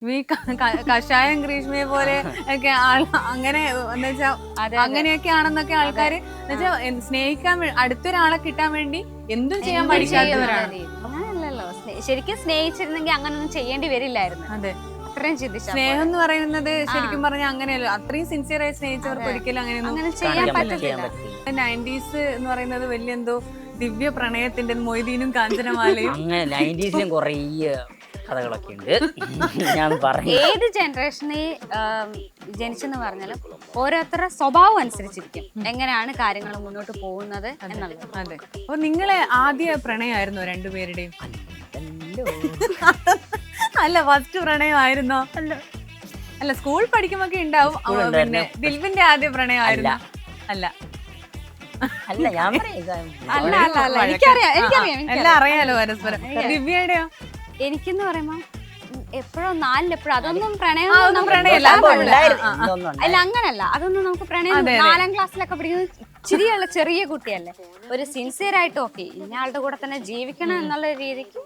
കഷായം ഗ്രീഷ്മയെ പോലെ ഒക്കെ അങ്ങനെ എന്ന് വെച്ചാൽ അങ്ങനെയൊക്കെ ആണെന്നൊക്കെ ആൾക്കാര് എന്നുവെച്ചാൽ സ്നേഹിക്കാൻ അടുത്തൊരാളെ കിട്ടാൻ വേണ്ടി എന്തും ചെയ്യാൻ പഠിക്കാത്തവരാണ്. അങ്ങനെയല്ലല്ലോ, ശരിക്കും സ്നേഹിച്ചിരുന്നെങ്കിൽ അങ്ങനൊന്നും ചെയ്യേണ്ടി വരില്ലായിരുന്നു. അതെ, അത്രയും ചിന്തിച്ചു. സ്നേഹം എന്ന് പറയുന്നത് ശരിക്കും പറഞ്ഞാൽ അങ്ങനെയല്ലോ, അത്രയും സിൻസിയർ ആയി സ്നേഹിച്ചവർക്ക് ഒരിക്കലും അങ്ങനെയൊന്നും ചെയ്യാൻ പറ്റത്തില്ല. 90s എന്ന് പറയുന്നത് വലിയ എന്തോ ദിവ്യ പ്രണയത്തിന്റെ മൊയ്തീനും കാഞ്ചനമാലയും അങ്ങനെ 90s കുറേ കഥകളൊക്കെ ഉണ്ട്. ഞാൻ പറഞ്ഞു ഏത് ജനറേഷനിൽ ജനിച്ചെന്ന് പറഞ്ഞാലും ഓരോരുത്തരുടെ സ്വഭാവം അനുസരിച്ചിരിക്കും എങ്ങനെയാണ് കാര്യങ്ങൾ മുന്നോട്ട് പോകുന്നത് എന്നുള്ളത്. അതെ. അപ്പൊ നിങ്ങളെ ആദ്യ പ്രണയമായിരുന്നോ രണ്ടുപേരുടെയും? അല്ല, ഫസ്റ്റ് പ്രണയമായിരുന്നോ? അല്ല, സ്കൂൾ പഠിക്കുമ്പോ ഉണ്ടാവും. പിന്നെ ദിൽവിന്റെ ആദ്യ പ്രണയമായിരുന്നു? അല്ല അല്ല, ഞാൻ എല്ലാം അറിയാലോ പരസ്പരം. ദിവ്യയുടെയോ? എനിക്കെന്ന് പറയുമ്പോ എപ്പോഴും നാലിലെപ്പോഴും അതൊന്നും പ്രണയം അല്ല, അങ്ങനല്ല. അതൊന്നും നമുക്ക് പ്രണയം 4ാം ക്ലാസ്സിലൊക്കെ പഠിക്കുന്നത് ചിരിയുള്ള ചെറിയ കുട്ടിയല്ലേ, ഒരു സിൻസിയർ ആയിട്ട് ഓക്കെ ഇന്ന ആളുടെ കൂടെ തന്നെ ജീവിക്കണം എന്നുള്ള രീതിക്ക്